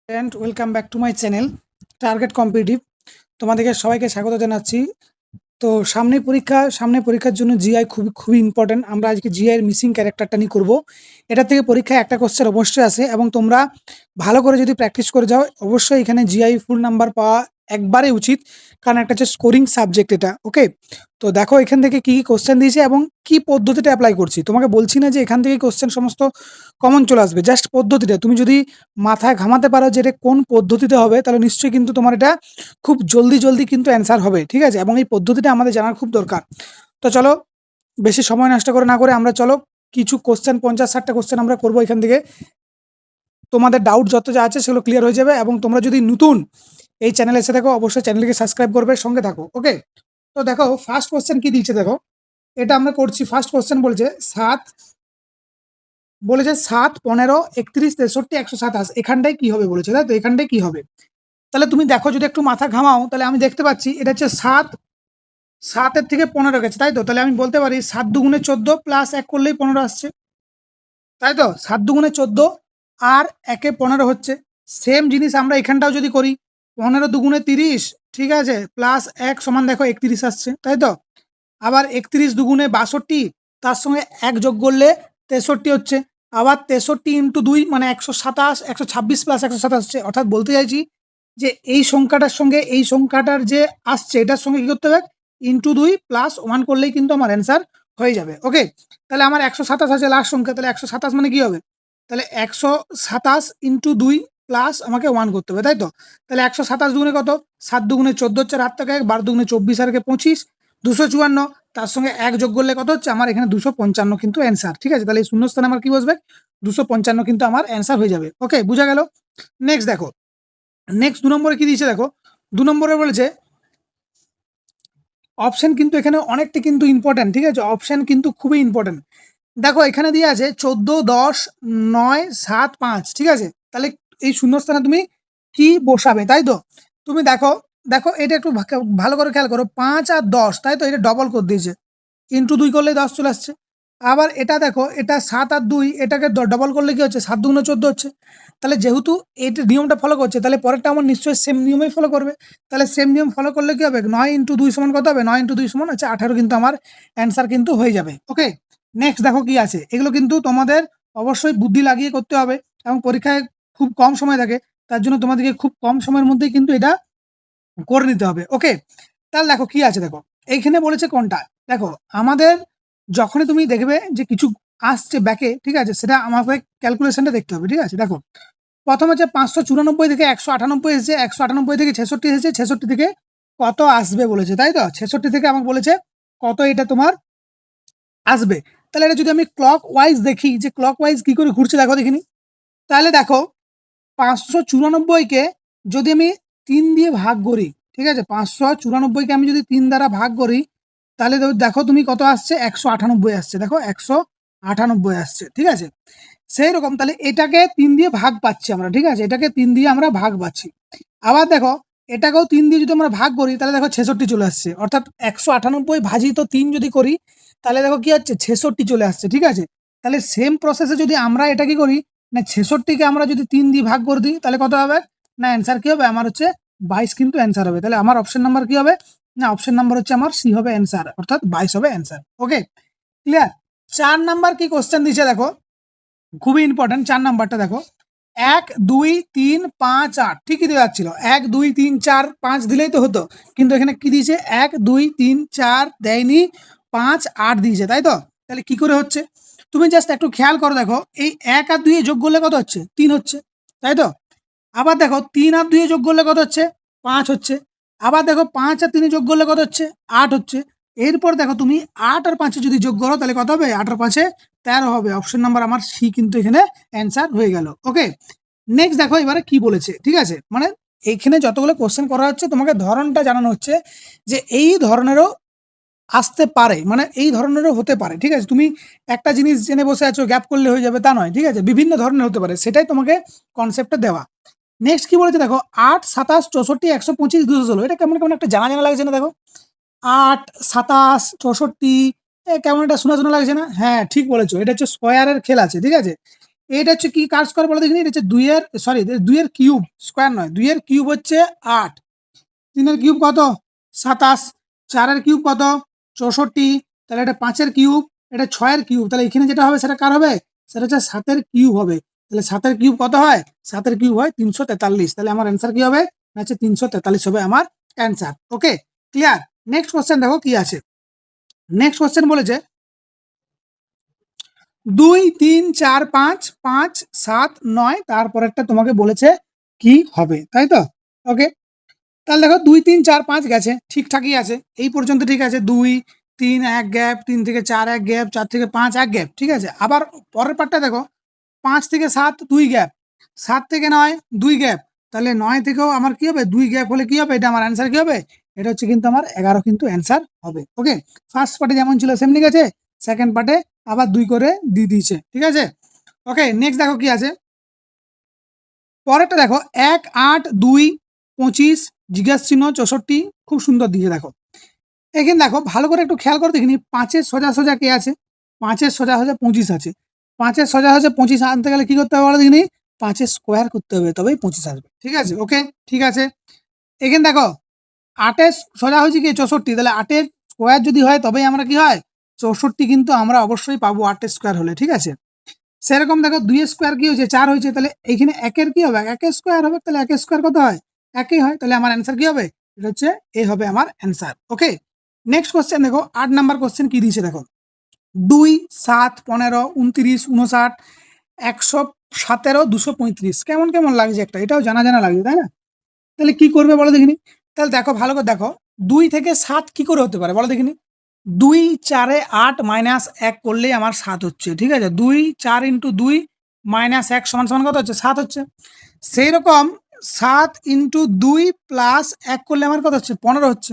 And welcome back to my channel target competitive. তোমাদেরকে সবাইকে স্বাগত জানাচ্ছি। তো সামনে পরীক্ষার জন্য জিআই খুবই ইম্পর্টেন্ট। আমরা আজকে জিআই এর মিসিং ক্যারেক্টারটা নিয়ে করবো। এটা থেকে পরীক্ষায় একটা কোশ্চেন অবশ্যই আসে এবং তোমরা ভালো করে যদি প্র্যাকটিস করে যাও অবশ্যই এখানে জিআই ফুল নাম্বার পাওয়া একবারে উচিত, কারণ একটা হচ্ছে স্কোরিং সাবজেক্ট এটা। ওকে, তো দেখো এখান থেকে কি কি কোশ্চেন দিয়েছে এবং কি পদ্ধতিটা অ্যাপ্লাই করছি। তোমাকে বলছি না যে এখান থেকে কোশ্চেন সমস্ত কমন চলে আসবে, জাস্ট পদ্ধতিটা তুমি যদি মাথায় ঘামাতে পারো যে এটা কোন পদ্ধতিতে হবে, তাহলে নিশ্চয়ই কিন্তু তোমার এটা খুব জলদি কিন্তু অ্যান্সার হবে। ঠিক আছে, এবং এই পদ্ধতিটা আমাদের জানার খুব দরকার। তো চলো বেশি সময় নষ্ট করে না করে আমরা চলো কিছু কোশ্চেন 50-60টা কোশ্চেন আমরা করবো এখান থেকে। তোমাদের ডাউট যত যা আছে সেগুলো ক্লিয়ার হয়ে যাবে। এবং তোমরা যদি নতুন এই চ্যানেলে এসে থাকো অবশ্যই চ্যানেলকে সাবস্ক্রাইব করবে, সঙ্গে থাকো। ওকে, তো দেখো ফার্স্ট কোশ্চেন কি দিয়েছে দেখো, এটা আমরা করছি। ফার্স্ট কোশ্চেন বলেছে 7, 15, 31, 63, 127। এখানটায় কি হবে বলেছে, তাই তো? এখানটায় কি হবে? তাহলে তুমি দেখো যদি একটু মাথা ঘামাও তাহলে আমি দেখতে পাচ্ছি এটা হচ্ছে 7 থেকে 15 গেছে, তাই তো? তাহলে আমি বলতে পারি 7 দুগুণে 14 প্লাস 1 করলেই 15 আসছে, তাই তো? 7 দুগুণে 14 আর 1-এ 15 হচ্ছে। সেম জিনিস আমরা এখানটাও যদি করি 15 দুগুণে 30, ঠিক আছে, প্লাস 1 সমান দেখো 31 আসছে, তাই তো? আবার 31 দুগুণে 62, তার সঙ্গে 1 যোগ করলে 63 হচ্ছে। আবার 63 ইন্টু 2 মানে 127, 126 প্লাস 127 আসছে। অর্থাৎ বলতে চাইছি যে এই সংখ্যাটার সঙ্গে এই সংখ্যাটার যে আসছে এটার সঙ্গে কি করতে হবে, ইন্টু 2 প্লাস 1 করলেই কিন্তু আমার অ্যান্সার হয়ে যাবে। ওকে, তাহলে আমার 127 আছে লাস্ট সংখ্যা, তাহলে 127 মানে কি হবে? তাহলে 127 ইন্টু 2 প্লাস আমাকে 1 করতে হবে, তাই তো? তাহলে 127 দুগুণে কত? 7 দুগুণে 14 হচ্ছে, 8 থেকে 1, 12 দুগুণে 24 আর 25, 254। তার সঙ্গে 1 যোগ করলে কত হচ্ছে? আমার এখানে 255 কিন্তু অ্যান্সার। ঠিক আছে, তাহলে এই শূন্যস্থানে আমার কি বসবে? 255 কিন্তু আমার অ্যান্সার হয়ে যাবে। ওকে, বুঝা গেল? নেক্সট দেখো, নেক্সট 2 নম্বরে কি দিয়েছে দেখো। 2 নম্বরে বলেছে অপশন, কিন্তু এখানে অনেকটা কিন্তু ইম্পর্টেন্ট। ঠিক আছে, অপশন কিন্তু খুবই ইম্পর্টেন্ট। দেখো এখানে দিয়ে আছে 14, 10, 9, 7, 5। ঠিক আছে, তাহলে এই শূন্যস্থানে তুমি কি বসাবে, তাই তো? তুমি দেখো, দেখো এটা একটু ভালো করে খেয়াল করো, 5 আর 10, তাই তো? এটা ডবল করে দিয়েছে, ইন্টু 2 করলে 10 চলে আসছে। আবার এটা দেখো, এটা 7 আর 2, এটাকে ডবল করলে কি হচ্ছে? 7 দুগুণে 14 হচ্ছে। তাহলে যেহেতু এটা নিয়মটা ফলো করছে, তাহলে পরেরটা আমার নিশ্চয়ই সেম নিয়মেই ফলো করবে। তাহলে সেম নিয়ম ফলো করলে কি হবে? 9 ইন্টু 2 সমান কত হবে? 9 ইন্টু 2 সমান হচ্ছে 18, কিন্তু আমার অ্যান্সার কিন্তু হয়ে যাবে। ওকে, নেক্সট দেখো কি আছে। এগুলো কিন্তু তোমাদের অবশ্যই বুদ্ধি লাগিয়ে করতে হবে এবং পরীক্ষায় খুব কম সময় থাকে, তার জন্য তোমাদেরকে খুব কম সময়ের মধ্যেই কিন্তু এটা করে নিতে হবে। ওকে, তাহলে দেখো কি আছে দেখো, এইখানে বলেছে কোনটা। দেখো আমাদের যখনই তুমি দেখবে যে কিছু আসছে ব্যাকে, ঠিক আছে, সেটা আমাকে ক্যালকুলেশনটা দেখতে হবে। ঠিক আছে, দেখো প্রথম হচ্ছে 594 থেকে 198 এসেছে, 198 থেকে 66 এসেছে, 66 থেকে কত আসবে বলেছে, তাই তো? 66 থেকে আমাকে বলেছে কত এটা তোমার আসবে। তাহলে এটা যদি আমি ক্লক ওয়াইজ দেখি যে ক্লক ওয়াইজ কি করে ঘুরছে, দেখো দেখিনি। তাহলে দেখো 594-কে যদি আমি 3 দিয়ে ভাগ করি, ঠিক আছে, 594-কে আমি যদি 3 দ্বারা ভাগ করি, তাহলে দেখো তুমি কত আসছে? 198 আসছে। দেখো 198 আসছে। ঠিক আছে, সেই রকম তাহলে এটাকে 3 দিয়ে ভাগ পাচ্ছি আমরা। ঠিক আছে, এটাকে 3 দিয়ে আমরা ভাগ পাচ্ছি। আবার দেখো এটাকেও 3 দিয়ে যদি আমরা ভাগ করি তাহলে দেখো 66 চলে আসছে। অর্থাৎ 198 ভাজিত 3 যদি করি তাহলে দেখো কি হচ্ছে? 66 চলে আসছে। ঠিক আছে, তাহলে সেম প্রসেসে যদি আমরা এটা কি করি না, 66-কে আমরা যদি 3 দিয়ে ভাগ করে দিই তাহলে কত হবে? না অ্যান্সার কি হবে আমার? হচ্ছে 22 কিন্তু অ্যান্সার হবে। তাহলে আমার অপশন নাম্বার কি হবে? না অপশন নাম্বার হচ্ছে আমার সি হবে অ্যান্সার, অর্থাৎ 22 হবে অ্যান্সার। ওকে, ক্লিয়ার? 4 নাম্বার কি কোশ্চেন দিয়েছে দেখো, খুবই ইম্পর্টেন্ট। 4 নাম্বারটা দেখো, 1, 2, 3, 5, 8 ঠিকই দেওয়া ছিল। 1, 2, 3, 4, 5 দিলেই তো হতো, কিন্তু এখানে কি দিয়েছে? 1, 2, 3, 4 দেয়নি, 5, 8 দিয়েছে, তাই তো? তাহলে কি করে হচ্ছে তুমি জাস্ট একটু খেয়াল করো। দেখো এই 1 আর 2 এ যোগ করলে কত হচ্ছে? 3 হচ্ছে, তাই তো? আবার দেখো 3 আর 2 এ যোগ করলে কত হচ্ছে? 5 হচ্ছে। আবার দেখো 5 আর 3 এ যোগ করলে কত হচ্ছে? 8 হচ্ছে। এরপর দেখো তুমি 8 আর 5 এ যদি যোগ করো তাহলে কত হবে? 8 আর 5 এ 13 হবে। অপশন নাম্বার আমার সি কিন্তু এখানে অ্যান্সার হয়ে গেল। ওকে, নেক্সট দেখো এবারে কি বলেছে। ঠিক আছে, মানে এইখানে যতগুলো কোশ্চেন করা হচ্ছে তোমাকে ধরনটা জানানো হচ্ছে যে এই ধরনেরও আসতে পারে, মানে এই ধরনেরও হতে পারে। ঠিক আছে, তুমি একটা জিনিস জেনে বসে আছো গ্যাপ করলে হয়ে যাবে তা নয়। ঠিক আছে, বিভিন্ন ধরনের হতে পারে, সেটাই তোমাকে কনসেপ্টটা দেওয়া। নেক্সট কি বলেছে দেখো, 8, 27, 64, 125, 216। এটা কেমন কেমন একটা জানা জানা লাগছে না? দেখো 8, 27, 64 কেমন একটা শোনা শোনা লাগছে না? হ্যাঁ ঠিক বলেছো, এটা হচ্ছে স্কোয়ারের খেল আছে। ঠিক আছে, এটা হচ্ছে কি কার স্কোয়ার বলো দেখিনি, এটা হচ্ছে 2 এর কিউব, স্কোয়ার নয়, 2 এর কিউব হচ্ছে 8, 3-এর কিউব কত 27, 4-এর কিউব কত 64, তাহলে এটা 5-এর কিউব, এটা 6-এর কিউব, তাহলে এখানে যেটা হবে সেটা কার হবে, সেটা হচ্ছে 7-এর কিউব হবে। তাহলে 7-এর কিউব কত হয়, 7-এর কিউব হয় 343, তাহলে আমার অ্যান্সার কি হবে, হচ্ছে 343 হবে আমার অ্যান্সার। ওকে, ক্লিয়ার। নেক্সট কোশ্চেন দেখো কি আছে। নেক্সট কোশ্চেন বলেছে 2 3 4 5 5 7 9, তারপরেরটা তোমাকে বলেছে কি হবে, তাই তো। ওকে, তাহলে দেখো 2 3 4 5 গেছে, ঠিকঠাকই আছে, এই পর্যন্ত ঠিক আছে। 2 3 এক গ্যাপ, 3 থেকে 4 এক গ্যাপ, 4 থেকে 5 এক গ্যাপ, ঠিক আছে। আবার পরের পার্টটা দেখো, 5 থেকে 7 2 গ্যাপ, 7 থেকে 9 2 গ্যাপ, তাহলে 9 থেকেও আমার কি হবে 2 গ্যাপ হলে কি হবে, এটা আমার অ্যান্সার কি হবে, এটা হচ্ছে কিন্তু আমার 11 কিন্তু অ্যান্সার হবে। ওকে, ফার্স্ট পার্টে যেমন ছিল সেম ঠিক আছে, সেকেন্ড পার্টে আবার 2 করে দিয়ে দিয়েছে, ঠিক আছে। ওকে, নেক্সট দেখো কি আছে, পরেরটা দেখো 1 8 2 25 জিজ্ঞাসা চিহ্ন 64, খুব সুন্দর দিয়েছে দেখো। এখানে দেখো ভালো করে একটু খেয়াল করে দেখিনি, 5-এর সোজা সোজা কে আছে, 5-এর সোজা সোজা 25 আছে, 5-এর সোজা সোজা 25 আনতে গেলে কি করতে হবে বলো দেখিনি, 5-এর স্কোয়ার করতে হবে, তবেই 25 আসবে, ঠিক আছে। ওকে, ঠিক আছে। এখানে দেখো 8-এর সোজা হয়েছে কি 64, তাহলে 8-এর স্কোয়ার যদি হয় তবেই আমরা কি হয় 64 কিন্তু আমরা অবশ্যই পাবো 8-এর স্কোয়ার হলে, ঠিক আছে। সেরকম দেখো 2-এর স্কোয়ার কি হয়েছে 4 হয়েছে, তাহলে এইখানে 1-এর কি হবে, 1-এর স্কোয়ার হবে, তাহলে 1-এর স্কোয়ার কত হয়, একই হয়, তাহলে আমার অ্যান্সার কি হবে, এটা হচ্ছে এ হবে আমার অ্যান্সার। ওকে, নেক্সট কোশ্চেন দেখো 8 নাম্বার কোশ্চেন কি দিয়েছে দেখো, 2 7 15 29 59 117 235, কেমন কেমন লাগছে একটা, এটাও জানা জানা লাগছে তাই না। তাহলে কি করবে বলো দেখিনি, তাহলে দেখো ভালো করে দেখো, 2 থেকে 7 কি করে হতে পারে বলো দেখিনি, 2 4-এ 8 মাইনাস 1 করলেই আমার 7 হচ্ছে, ঠিক আছে। 2 4 ইন্টু 2 মাইনাস 1 সমান সমান কত হচ্ছে 7 হচ্ছে। সেই রকম 7 ইন্টু 2 প্লাস 1 করলে আমার কত হচ্ছে 15 হচ্ছে।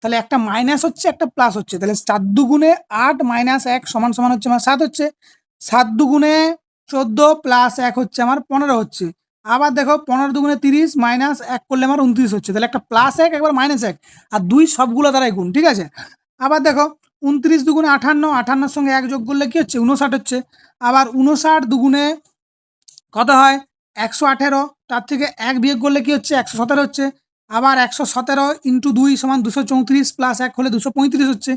তাহলে একটা মাইনাস হচ্ছে একটা প্লাস হচ্ছে, তাহলে 4 দুগুণে 8 মাইনাস 1 সমান সমান হচ্ছে আমার 7 হচ্ছে, 7 দুগুণে 14 প্লাস 1 হচ্ছে আমার 15 হচ্ছে। আবার দেখো 15 দুগুণে 30 মাইনাস 1 করলে আমার 29 হচ্ছে, তাহলে একটা প্লাস 1 একবার মাইনাস 1, আর 2 সবগুলো দ্বারাই গুণ, ঠিক আছে। আবার দেখো 29 দুগুণে 58, 58-র সঙ্গে 1 যোগ করলে কি হচ্ছে 59 হচ্ছে। আবার 59 দুগুণে কত হয় 118, তার থেকে 1 বিয়োগ করলে কি হচ্ছে 117 হচ্ছে। আবার 117 ইন্টু 2 সমান 234 প্লাস 1 হলে 235 হচ্ছে।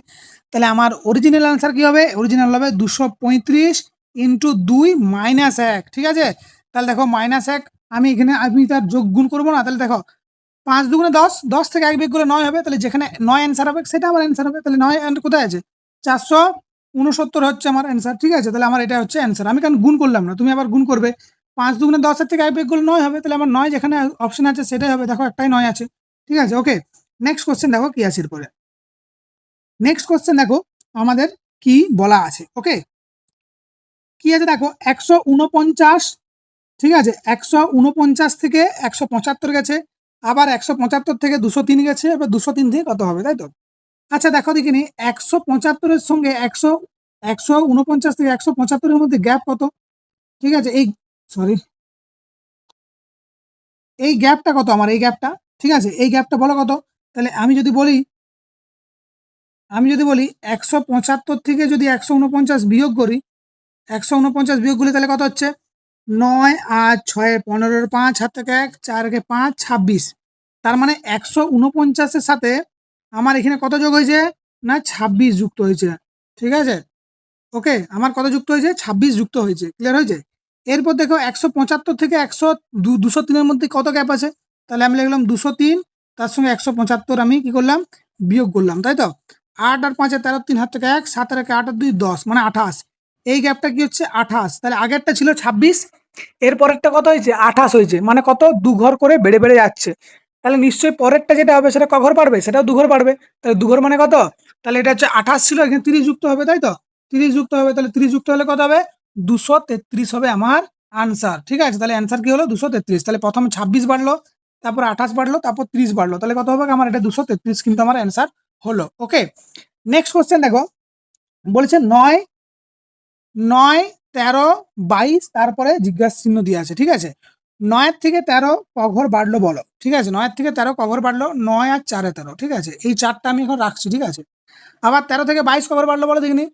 তাহলে আমার অরিজিনাল আনসার কি হবে, অরিজিনাল হবে 235 ইন্টু 2 মাইনাস 1, ঠিক আছে। তাহলে দেখো মাইনাস 1 আমি তার যোগ গুণ করবো না, তাহলে দেখো 5 দুগুণে 10, 10 থেকে 1 বিয়োগ করলে 9 হবে, তাহলে যেখানে 9 অ্যান্সার হবে সেটা আমার অ্যান্সার হবে, তাহলে 9 কোথায় আছে 469 হচ্ছে আমার অ্যান্সার, ঠিক আছে। তাহলে আমার এটা হচ্ছে অ্যান্সার, আমি কারণ গুণ করলাম না, তুমি আবার গুণ করবে, 5 দুগুণে 10-এর থেকে 1 বিয়োগ করলে 9 হবে, তাহলে আমার 9 যেখানে অপশন আছে সেটাই হবে, দেখো একটাই 9 আছে, ঠিক আছে। ওকে, নেক্সট কোশ্চেন দেখো কি আছে এরপরে, নেক্সট কোশ্চেন দেখো আমাদের কি বলা আছে। ওকে, কি আছে দেখো 149, ঠিক আছে, 149 থেকে 175 গেছে, আবার 175 থেকে 203 গেছে, এবার 203 থেকে কত হবে, তাই তো। আচ্ছা দেখো দেখিনি 175-এর সঙ্গে 149 থেকে 175-এর মধ্যে গ্যাপ কত, ঠিক আছে। সরি এই গ্যাপটা কত আমার, এই গ্যাপটা, ঠিক আছে, এই গ্যাপটা বলো কত। তাহলে আমি যদি বলি 175 থেকে যদি 149 বিয়োগ করি, 149 বিয়োগ করলে তাহলে কত হচ্ছে 9 8 6 15 5 হাত থেকে 1 4 কে 5 26, তার মানে 149-এর সাথে আমার এখানে কত যোগ হয়েছে না 26 যুক্ত হয়েছে, ঠিক আছে। ওকে, আমার কত যুক্ত হয়েছে 26 যুক্ত হয়েছে, ক্লিয়ার হয়েছে। এরপর দেখো 175 থেকে 203-এর মধ্যে কত গ্যাপ আছে, তাহলে আমি লিখলাম 203, তার সঙ্গে 175 আমি কি করলাম বিয়োগ করলাম, তাই তো। 8 আর 5 13 3 হাত থেকে 1 7 আর 8 আর 2 10 মানে 28, এই গ্যাপটা কি হচ্ছে 28, তাহলে আগেরটা ছিল 26, এরপরেরটা কত হয়েছে 28 হয়েছে, মানে কত 2 ঘর করে বেড়ে বেড়ে যাচ্ছে। তাহলে নিশ্চয়ই পরেরটা যেটা হবে সেটা ক ঘর বাড়বে, সেটাও 2 ঘর বাড়বে, তাহলে 2 ঘর মানে কত, তাহলে এটা হচ্ছে 28 ছিল, এখানে 30 যুক্ত হবে, তাই তো। 30 যুক্ত হবে, তাহলে 30 যুক্ত হলে কত হবে 233 হবে আমার আনসার, ঠিক আছে। তাহলে অ্যান্সার কি হলো 233, তাহলে প্রথমে 26 বাড়লো, তারপর 28 বাড়লো, তারপর 30 বাড়লো, তাহলে কত হবে আমার এটা 233 কিন্তু আমার অ্যান্সার হলো। ওকে, নেক্সট কোশ্চেন দেখো বলেছে 9 9 13 22, তারপরে জিজ্ঞাসা চিহ্ন দিয়ে আছে, ঠিক আছে। 9-এর থেকে 13 ক ঘর বাড়লো বলো, ঠিক আছে, 9-এর থেকে 13 ক ঘর বাড়লো, 9 আর 4-এ 13, ঠিক আছে, এই চারটা আমি এখন রাখছি, ঠিক আছে। আবার 13 থেকে 22 ক ঘর বাড়লো বলো দেখিনি,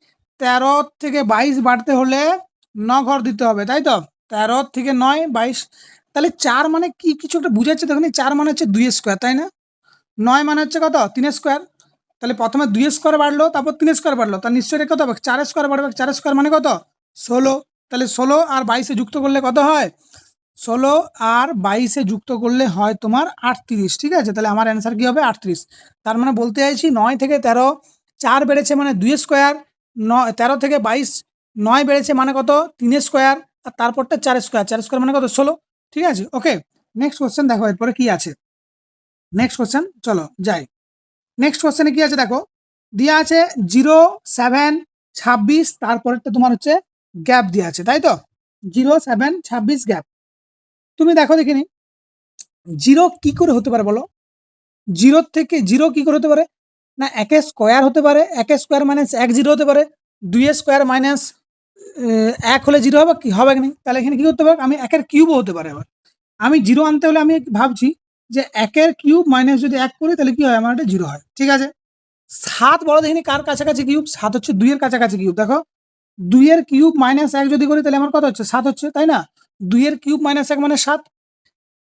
13 থেকে 22 বাড়তে হলে 9 ঘর দিতে হবে, তাই তো। 13 থেকে 9 22, তাহলে 4 মানে কি কিছু একটা বুঝাচ্ছে দেখুন, 4 মানে হচ্ছে 2 স্কোয়ার, তাই না? 9 মানে হচ্ছে কত 3 স্কোয়ার, তাহলে প্রথমে 2 স্কোয়ার বাড়লো, তারপর 3 স্কোয়ার বাড়লো, তার নিশ্চয়ই এটা কত হবে 4 স্কোয়ার বাড়বে, 4 স্কোয়ার মানে কত 16, তাহলে 16 আর 22 যুক্ত করলে কত হয়, 16 আর 22 যুক্ত করলে হয় তোমার 38, ঠিক আছে? তাহলে আমার অ্যান্সার কী হবে 38। তার মানে বলতে চাইছি 9 থেকে 13 4 বেড়েছে মানে 2 স্কোয়ার, 13 থেকে 22 9 বেড়েছে মানে কত 3 স্কোয়ার, আর তারপরটা 4 স্কোয়ার, 4 স্কোয়ার মানে কত 16, ঠিক আছে? ওকে, নেক্সট কোশ্চেন দেখো এরপরে কি আছে। নেক্সট কোশ্চেন চলো যাই। নেক্সট কোশ্চেনে কি আছে দেখো, দেওয়া আছে 0 7 26, তারপরেরটা তোমার হচ্ছে গ্যাপ দেওয়া আছে, তাই তো 0 7 26 গ্যাপ। তুমি দেখো দেখিনি 0 কি করে হতে পারে বলো, 0 থেকে 0 কি করে হতে পারে না, 1 স্কোয়ার হতে পারে, 1 স্কোয়ার মাইনাস 1 0 হতে পারে, 2 স্কোয়ার মাইনাস 1 হলে 0 হবে কি হবে না, তাহলে এখানে কি করতে পারে আমি 1 কিউবও হতে পারে। আবার আমি 0 আনতে হলে আমি ভাবছি যে 1 কিউব মাইনাস যদি 1 করি তাহলে কি হয় আমার এটা 0 হয়, ঠিক আছে? 7 বড় দেখিনি কার কাছাকাছি কিউব, 7 হচ্ছে 2 এর কাছাকাছি কিউব, দেখো 2 এর কিউব মাইনাস 1 যদি করি তাহলে আমার কত হচ্ছে 7 হচ্ছে, তাই না? 2 এর কিউব মাইনাস 1 মানে 7,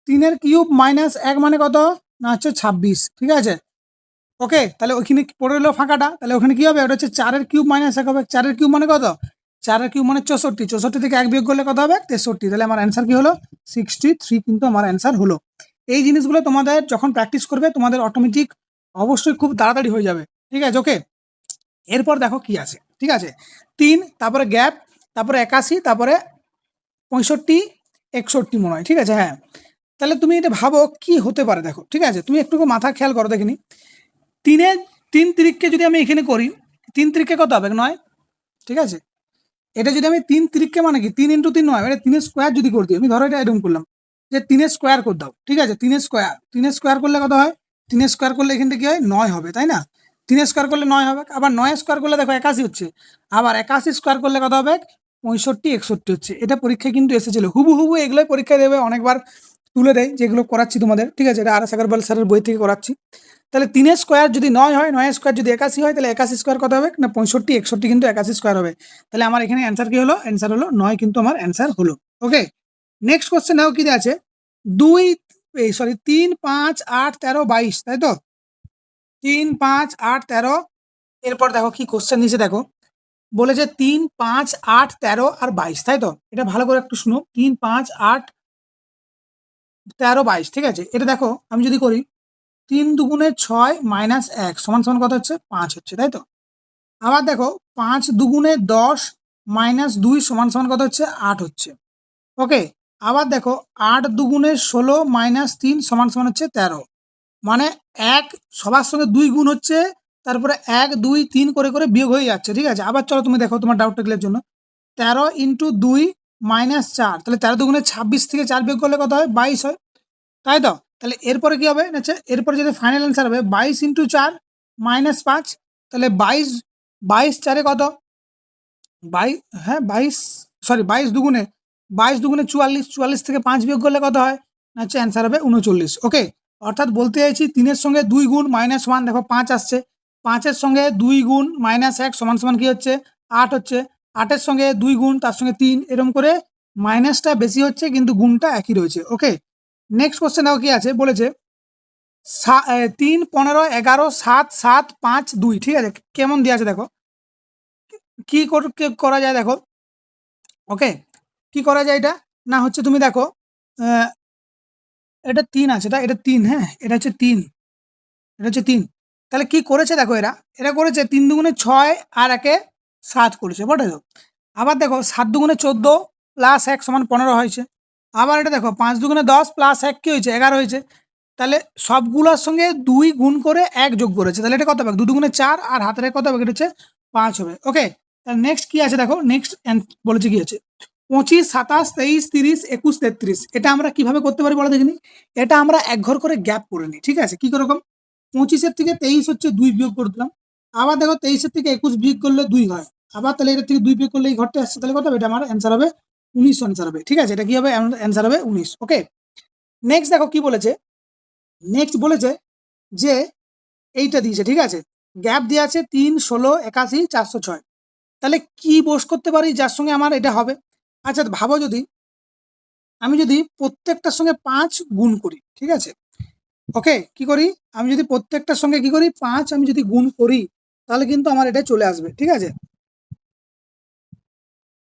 3 এর কিউব মাইনাস 1 মানে কত না হচ্ছে 26, ঠিক আছে? ওকে, তাহলে ওইখানে পড়ে রইলো ফাঁকাটা, তাহলে ওখানে কি হবে ওটা হচ্ছে 4 এর কিউব মাইনাস 1 হবে, 4 এর কিউব মানে কত 4 এর কিউব মানে 64, 64 থেকে 1 বিয়োগ করলে কত হবে 63, তাহলে আমার অ্যান্সার কি হলো 63 কিন্তু আমার অ্যান্সার হলো। এই জিনিসগুলো তোমাদের যখন প্র্যাকটিস করবে তোমাদের অটোমেটিক অবশ্যই খুব তাড়াতাড়ি হয়ে যাবে, ঠিক আছে? ওকে, এরপর দেখো কি আছে, ঠিক আছে 3, তারপরে গ্যাপ, তারপরে 81, তারপরে 65 61 মনে হয়, ঠিক আছে? হ্যাঁ, তাহলে তুমি এটা ভাবো কি হতে পারে দেখো, ঠিক আছে? তুমি একটু মাথা খেয়াল করো দেখিনি, 3 তিরিককে যদি আমি এখানে করি 3 তিরিককে কত হবে 9, ঠিক আছে? এটা যদি আমি 3 তিরিককে মানে কি 3 ইন্টু 3 9, এটা 3 স্কোয়ার যদি করতে আমি ধরো এটা এরকম করলাম যে 3 স্কোয়ার করে দাও, ঠিক আছে? 3 স্কোয়ার, 3 স্কোয়ার করলে কত হয়, 3 স্কোয়ার করলে এখান থেকে কি হয় 9 হবে, তাই না? 3 স্কোয়ার করলে 9 হবে, আবার 9 স্কোয়ার করলে দেখো 81 হচ্ছে, আবার 81 স্কোয়ার করলে কত হবে 65 61 হচ্ছে। এটা পরীক্ষায় কিন্তু এসেছিল, হুবু এগুলোই পরীক্ষায় দেবে, অনেকবার তুলে দেয় যেগুলো করাচ্ছি তোমাদের, ঠিক আছে? এটা আর.এস. আগরওয়াল স্যারের বই থেকে করাচ্ছি। তাহলে 3 স্কোয়ার যদি 9 হয়, 9 স্কোয়ার যদি 81 হয়, তাহলে 81 স্কোয়ার কত হবে না 65 61 কিন্তু 81 স্কোয়ার হবে, তাহলে আমার এখানে অ্যান্সার কি হলো, অ্যান্সার হলো 9 কিন্তু আমার অ্যান্সার হলো। ওকে, নেক্সট কোশ্চেন দেখো কি আছে 3 5 8 13 22, তাই তো 3 5 8 13, এরপর দেখো কি কোশ্চেন দিয়েছে দেখো, বলেছে 3 5 8 13 আর 22, তাই তো? এটা ভালো করে একটু শুনো, 3 5 8 13 22, ঠিক আছে? এটা দেখো আমি যদি করি 3 দুগুণে 6 মাইনাস 1 সমান সমান কত হচ্ছে 5 হচ্ছে, তাই তো? আবার দেখো 5 দুগুণে 10 মাইনাস 2 সমান সমান কত হচ্ছে 8 হচ্ছে, ওকে? আবার দেখো 8 দুগুণে 16 মাইনাস 3 সমান সমান হচ্ছে 13, মানে 1 সবার সঙ্গে 2 গুণ হচ্ছে, তারপরে 1 2 3 করে করে বিয়োগ হয়ে যাচ্ছে, ঠিক আছে? আবার চলো তুমি দেখো তোমার ডাউটটা ক্লিয়ার জন্য, 13 ইন্টু 2 মাইনাস 4, তাহলে 13 দুগুণে 26 থেকে 4 বিয়োগ করলে কত হয় 22 হয়, তাই তো? তাহলে এরপরে কি হবে আচ্ছা, এরপরে যদি ফাইনাল অ্যান্সার হবে 22 ইন্টু 4 মাইনাস 5, তাহলে 22 22 4 কত 22, হ্যাঁ 22, সরি 22 দুগুণে 44, 44 থেকে 5 বিয়োগ করলে কত হয় না হচ্ছে অ্যান্সার হবে 39। ওকে, অর্থাৎ বলতে চাইছি 3-এর সঙ্গে 2 গুণ মাইনাস 1, দেখো 5 আসছে, 5-এর সঙ্গে 2 গুণ মাইনাস 1 সমান সমান কি হচ্ছে 8 হচ্ছে, 8-এর সঙ্গে 2 গুণ তার সঙ্গে 3, এরকম করে মাইনাসটা বেশি হচ্ছে কিন্তু গুণটা একই রয়েছে। ওকে, নেক্সট কোশ্চেন দেখো কি আছে, বলেছে 3 15 11 7 7 5 2, ঠিক আছে? কেমন দেওয়া আছে দেখো, কি করা যায় দেখো। ওকে, কি করা যায় এটা না হচ্ছে তুমি দেখো আহ, এটা 3 আছে, এটা 3, হ্যাঁ এটা হচ্ছে 3, এটা হচ্ছে 3, তাহলে কি করেছে দেখো এরা করেছে 3 দুগুণে 6 আর 1-এ 7 করেছে, বুঝেছো? আবার দেখো 7 দুগুণে 14 প্লাস 1 সমান 15 হয়েছে, আবার এটা দেখো 5 দুগুণে 10 প্লাস 1 কি হয়েছে 11 হয়েছে, তাহলে সবগুলোর সঙ্গে 2 গুণ করে 1 যোগ করেছে, তাহলে এটা কত হবে 2 দুগুণে 4 আর হাতের কত হবে এটা হচ্ছে 5 হবে। ওকে, তাহলে নেক্সট কি আছে দেখো, নেক্সট বলেছে কি আছে 25 27 23 30 21 33, এটা আমরা কিভাবে করতে পারি বলো দেখিনি, এটা আমরা এক ঘর করে গ্যাপ করে নিই, ঠিক আছে? কি রকম 25-এর থেকে 23 হচ্ছে 2 বিয়োগ করে দিলাম, আবার দেখো 23-এর থেকে 21 বিয়োগ করলে 2 হয়, আবার তাহলে এটা থেকে 2 বিয়োগ করলে এই ঘরটা আসছে, তাহলে কত হবে এটা আমার অ্যান্সার হবে 19 অ্যান্সার হবে, ঠিক আছে? এটা কি হবে অ্যান্সার হবে 19। ওকে, নেক্সট দেখো কি বলেছে, নেক্সট বলেছে যে এইটা দিয়েছে, ঠিক আছে? গ্যাপ দিয়ে আছে 3 16 81 406, তাহলে কি বোস করতে পারি যার সঙ্গে আমার এটা হবে। আচ্ছা ভাবো যদি আমি যদি প্রত্যেকটার সঙ্গে 5 গুণ করি, ঠিক আছে, ওকে, কি করি, আমি যদি প্রত্যেকটার সঙ্গে কি করি 5 আমি যদি গুণ করি, তাহলে কিন্তু আমার এটা চলে আসবে, ঠিক আছে,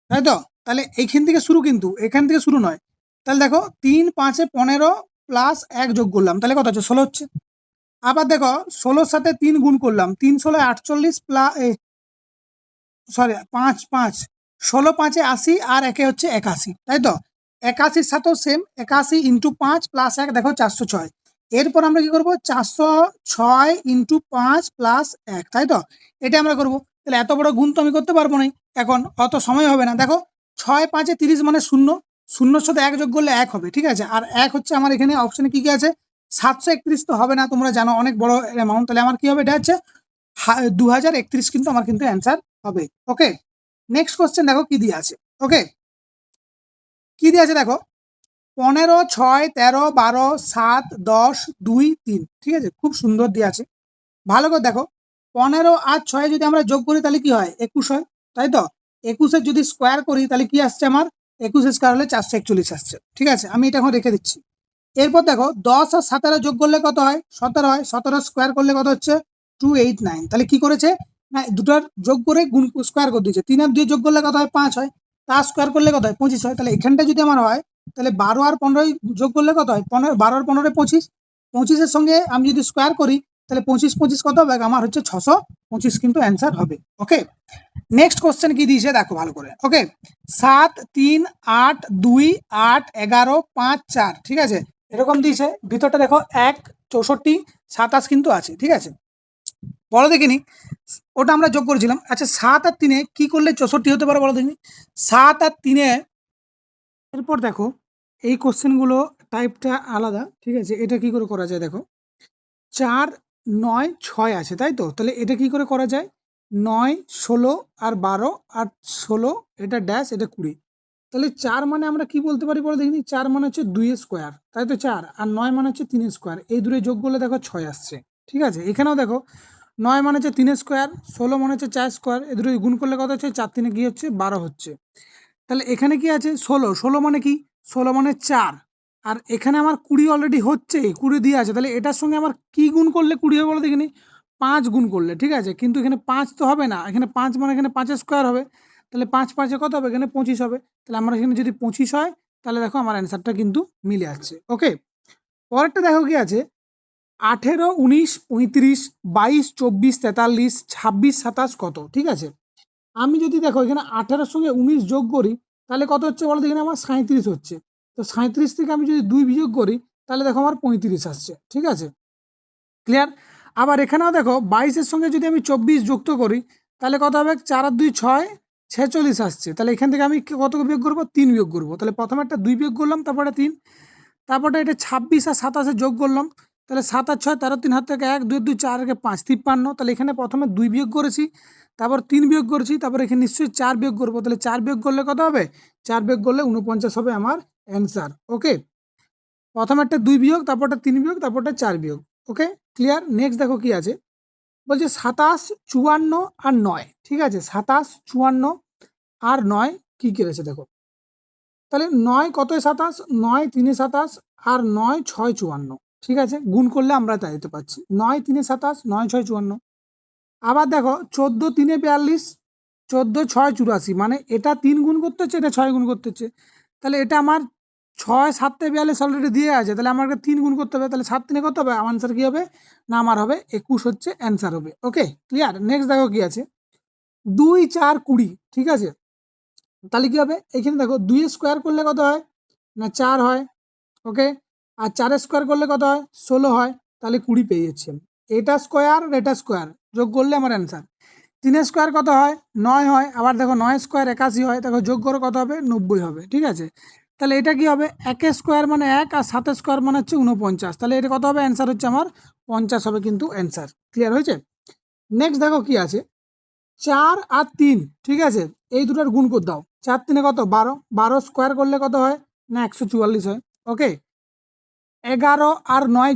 তাই তো? তাহলে এইখান থেকে শুরু, কিন্তু এখান থেকে শুরু নয়। তাহলে দেখো 3 5 এ 15 প্লাস 1 যোগ করলাম, তাহলে কত হচ্ছে 16 হচ্ছে। আবার দেখো 16-র সাথে 3 গুণ করলাম, 3 16 48 প্লাস, সরি 5 5, 16 5 এ 80 আর একে হচ্ছে 81, তাই তো? 81-র সাথেও সেম, 81 ইন্টু 5 প্লাস 1 দেখো 406। এরপর আমরা কি করব 406 ইন্টু 5 প্লাস 1, তাই তো? এটা আমরা করব। তাহলে এত বড় গুণ তো আমি করতে পারবো না, এখন অত সময় হবে না। দেখো 6 5 এ 30 মানে 0, 0-র সাথে 1 যোগ করলে 1 হবে, ঠিক আছে, আর 1 হচ্ছে আমার এখানে অপশনে কি কি আছে, 731 তো হবে না, তোমরা জানো অনেক বড় অ্যামাউন্ট, তাহলে আমার কি হবে, এটা হচ্ছে 2031 কিন্তু আমার কিন্তু অ্যান্সার হবে। ওকে, নেক্সট কোশ্চেন দেখো কি দিয়ে আছে। ওকে, কি দিয়ে আছে দেখো, 15 6 13 12 7 10 2 3, ঠিক আছে, খুব সুন্দর দিয়ে আছে। ভালো করে দেখো, 15 আর 6 যদি আমরা যোগ করি তাহলে কি হয় 21 হয়, তাই তো? 21-এর যদি স্কোয়ার করি তাহলে কি আসছে আমার, 21 স্কোয়ার হলে 441 আসছে, ঠিক আছে, আমি এটা এখন রেখে দিচ্ছি। এরপর দেখো 10 আর 17 যোগ করলে কত হয়, 17 হয়, 17 স্কোয়ার করলে কত হচ্ছে 289, তাহলে কি করেছে না দুটার যোগ করে গুণ স্কোয়ার করে দিয়েছে, 3 আর 2 যোগ করলে কত হয় 5 হয়, তার স্কোয়ার করলে কত হয় 25 হয়। তাহলে এখানটা যদি আমার হয় তাহলে 12 আর 15 যোগ করলে কত হয় 15, 12 আর 15 25, 25-এর সঙ্গে আমি যদি স্কোয়ার করি তাহলে 25 25 কত হবে, আমার হচ্ছে 625 কিন্তু অ্যান্সার হবে। ওকে, নেক্সট কোশ্চেন কি দিয়েছে দেখো ভালো করে। ওকে, 7 3 8 2 8 11 5 4, ঠিক আছে, এরকম দিয়েছে, ভিতরটা দেখো 1 64 27 কিন্তু আছে, ঠিক আছে, বলো দেখিনি, ওটা আমরা যোগ করেছিলাম। আচ্ছা 7 আর 3-এ কি করলে 64 হতে পারে বলো দেখিনি, 7 আর 3-এ, এরপর দেখো এই কোশ্চেনগুলো টাইপটা আলাদা, ঠিক আছে, এটা কি করে করা যায় দেখো, 4 9 6 আছে, তাই তো? তাহলে এটা কি করে করা যায়, 9 16 আর 12 আর 16, এটা ড্যাশ, এটা 20, তাহলে 4 মানে আমরা কি বলতে পারি বলো দেখিনি, 4 মানে হচ্ছে 2 স্কোয়ার, তাই তো, 4 আর 9 মানে হচ্ছে 3 স্কোয়ার, এই দুটো যোগ করলে দেখো 6 আসছে, ঠিক আছে। এখানেও দেখো 9 মানে হচ্ছে 3 স্কোয়ার, 16 মানে হচ্ছে 4 স্কোয়ার, এই দুটো গুণ করলে কত হচ্ছে 4 3 কি হচ্ছে 12 হচ্ছে। তাহলে এখানে কি আছে 16, 16 মানে কি, 16 মানে 4, আর এখানে আমার 20 অলরেডি হচ্ছে, 20 দিয়ে আছে, তাহলে এটার সঙ্গে আমার কি গুণ করলে 20 হবে বলো দেখিনি, 5 গুণ করলে, ঠিক আছে, কিন্তু এখানে 5 তো হবে না, এখানে 5 মানে এখানে 5 স্কোয়ার হবে, তাহলে 5 5-এ কত হবে, এখানে 25 হবে, তাহলে আমরা এখানে যদি 25 হয় তাহলে দেখো আমার অ্যান্সারটা কিন্তু মিলে যাচ্ছে। ওকে, পরেরটা দেখো কি আছে, 18 19 35 22 24 43 26 27 কত, ঠিক আছে, আমি যদি দেখো এখানে 18-এর সঙ্গে 19 যোগ করি তাহলে কত হচ্ছে বলো দেখি, আমার 37 হচ্ছে, তো 37 থেকে আমি যদি 2 বিয়োগ করি তাহলে দেখো আমার 35 আসছে, ঠিক আছে, ক্লিয়ার। আবার এখানেও দেখো 22-এর সঙ্গে যদি আমি 24 যুক্ত করি তাহলে কত হবে, 4 আর 2 6 46 আসছে, তাহলে এখান থেকে আমি কত বিয়োগ করবো 3 বিয়োগ করবো, তাহলে প্রথমে একটা 2 বিয়োগ করলাম, তারপরে 3, তারপরে এটা 26 আর 27-এ যোগ করলাম, তাহলে 7 আর 6 13, 3 হাত থেকে 1 2 2 4 আর 5 53, তাহলে এখানে প্রথমে 2 বিয়োগ করেছি, তারপর 3 বিয়োগ করেছি, তারপর এখানে নিশ্চয়ই 4 বিয়োগ করবো, তাহলে 4 বিয়োগ করলে কত হবে, 4 বিয়োগ করলে 49 হবে আমার অ্যান্সার। ওকে, প্রথমে একটা 2 বিয়োগ, তারপরটা 3 বিয়োগ, তারপরটা 4 বিয়োগ। ওকে, ক্লিয়ার। নেক্সট দেখো কি আছে, বলছে 27 54 আর 9, ঠিক আছে, 27 54 আর 9 কি করেছে দেখো, তাহলে 9 কতয় 27, 9 3-এ 27 আর 9 6 54, ঠিক আছে, গুণ করলে আমরা তাই দিতে পারছি, 9 3-এ 27 9 6 54। আবার দেখো 14 3-এ 42 14 6 84, মানে এটা 3 গুণ করতে হচ্ছে, এটা 6 গুণ করতে হচ্ছে, তাহলে এটা আমার 6 7-এ 42 অলরেডি দিয়ে আছে, তাহলে আমাকে 3 গুণ করতে হবে, তাহলে 7 3-এ কত হবে, আমার আনসার কি হবে না, আমার হবে 21 হচ্ছে অ্যান্সার হবে। ওকে, ক্লিয়ার। নেক্সট দেখো কি আছে, 2 4 20, ঠিক আছে, তাহলে কি হবে, এখানে দেখো 2 স্কোয়ার করলে কত হয় না 4 হয়, ওকে, আর 4 স্কোয়ার করলে কত হয় 16 হয়, তাহলে 20 পেয়ে যাচ্ছি আমি। এটা স্কোয়ার আর এটা স্কোয়ার যোগ করলে আমার অ্যান্সার, 3 স্কোয়ার কত হয় 9 হয়, আবার দেখো 9 স্কোয়ার 81 হয়, দেখো যোগ করে কত হবে 90 হবে, ঠিক আছে, তাহলে এটা কি হবে 1 স্কোয়ার মানে 1 আর 7 স্কোয়ার মানে হচ্ছে 49, তাহলে এটা কত হবে অ্যান্সার হচ্ছে আমার 50 হবে কিন্তু অ্যান্সার। ক্লিয়ার হয়েছে। নেক্সট দেখো কি আছে, 4 আর 3, ঠিক আছে, এই দুটার গুণ করে দাও, 4 3-এ কত 12, 12 স্কোয়ার করলে কত হয় না 144 হয়। ওকে, 11 আর 9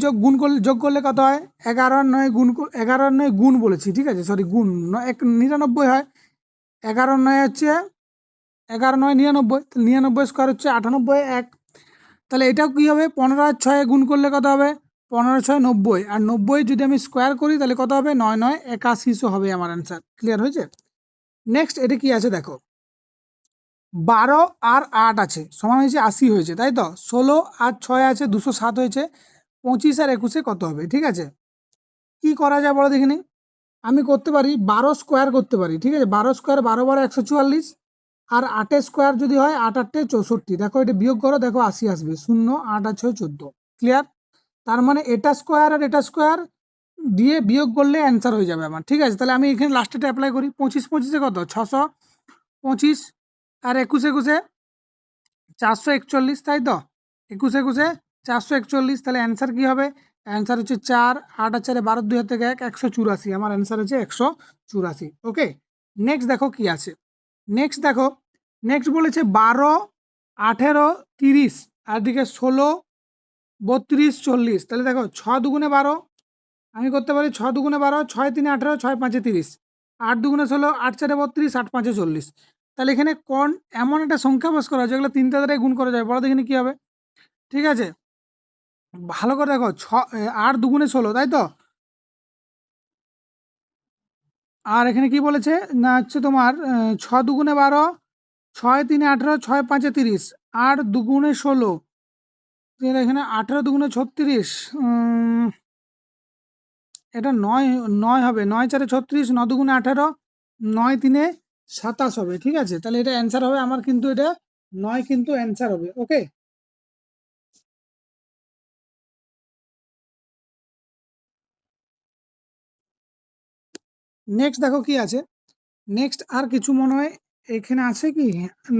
যোগ করলে কত হয়, 11 আর 9 গুণ 11 আর 9 গুণ বলেছি, ঠিক আছে, সরি গুণ 99 হয়, 11 9 হচ্ছে 11 9 99, 99 স্কোয়ার হচ্ছে 98, 1 তাহলে এটাও কি হবে, 15 আর 6 গুণ করলে কত হবে, 15 6 90, আর 90 যদি আমি স্কোয়ার করি তাহলে কত হবে, 9 9 81 হবে আমার অ্যান্সার। ক্লিয়ার হয়েছে? নেক্সট এটা কি আছে দেখো, 12 আর 8 আছে সমান হয়েছে 80 হয়েছে, তাই তো? 16 আর 6 আছে 207 হয়েছে, 25 আর 21 কত হবে? ঠিক আছে, কি করা যায় বলো দেখিনি? আমি করতে পারি 12 স্কোয়ার করতে পারি, ঠিক আছে? 12 স্কোয়ার 12 12 144, আর 8 স্কোয়ার যদি হয় 8 8 64, দেখো এটা বিয়োগ করো, দেখো 80 আসবে, 0 8 আর 6 14। ক্লিয়ার? তার মানে এটা স্কোয়ার আর এটা স্কোয়ার দিয়ে বিয়োগ করলে অ্যান্সার হয়ে যাবে আমার। ঠিক আছে, তাহলে আমি এখানে লাস্টেটা অ্যাপ্লাই করি। 25 25 কত, 625, আর 21 21 441, তাই তো? 21 21 441, তাহলে অ্যান্সার কি হবে? অ্যান্সার হচ্ছে 4, 8 আর 4 12, 2 হাতে 1 184, আমার অ্যান্সার হচ্ছে 184। ওকে, নেক্সট দেখো কি আছে। নেক্সট দেখো, নেক্সট বলেছে 12 18 30, আর দিকে 16 32 40, তাহলে দেখো 6 দুগুণে 12, আমি করতে পারি 6 দুগুণে 12, 6 3 18, 6 5 30, 8 দুগুণে 16, 8 4 32, 8 5 40। তাহলে এখানে কোন এমন একটা সংখ্যা বস করা যেগুলো তিনটা দ্বারা গুণ করা যায়, বড় দেখিনি কি হবে? ঠিক আছে, ভালো করে দেখো, 8 দুগুণে 16, তাই তো? আর এখানে কি বলেছে না, হচ্ছে তোমার 6 দুগুণে 12, 6 3 18, 6 5 30, 8 দুগুণে 16, এখানে 18 দুগুণে 36, এটা 9 9 হবে, 9 4 36, 9 দুগুণে 18, 9 3 27 হবে। ঠিক আছে, তাহলে এটা অ্যান্সার হবে আমার, কিন্তু এটা 9 কিন্তু অ্যান্সার হবে। ওকে, নেক্সট দেখো কি আছে। নেক্সট আর কিছু মনে হয় এখানে আছে কি,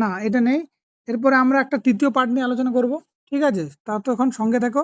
না এটা নেই। এরপরে আমরা একটা তৃতীয় পার্ট নিয়ে আলোচনা করব। ঠিক আছে, তা তো এখন সঙ্গে থাকো।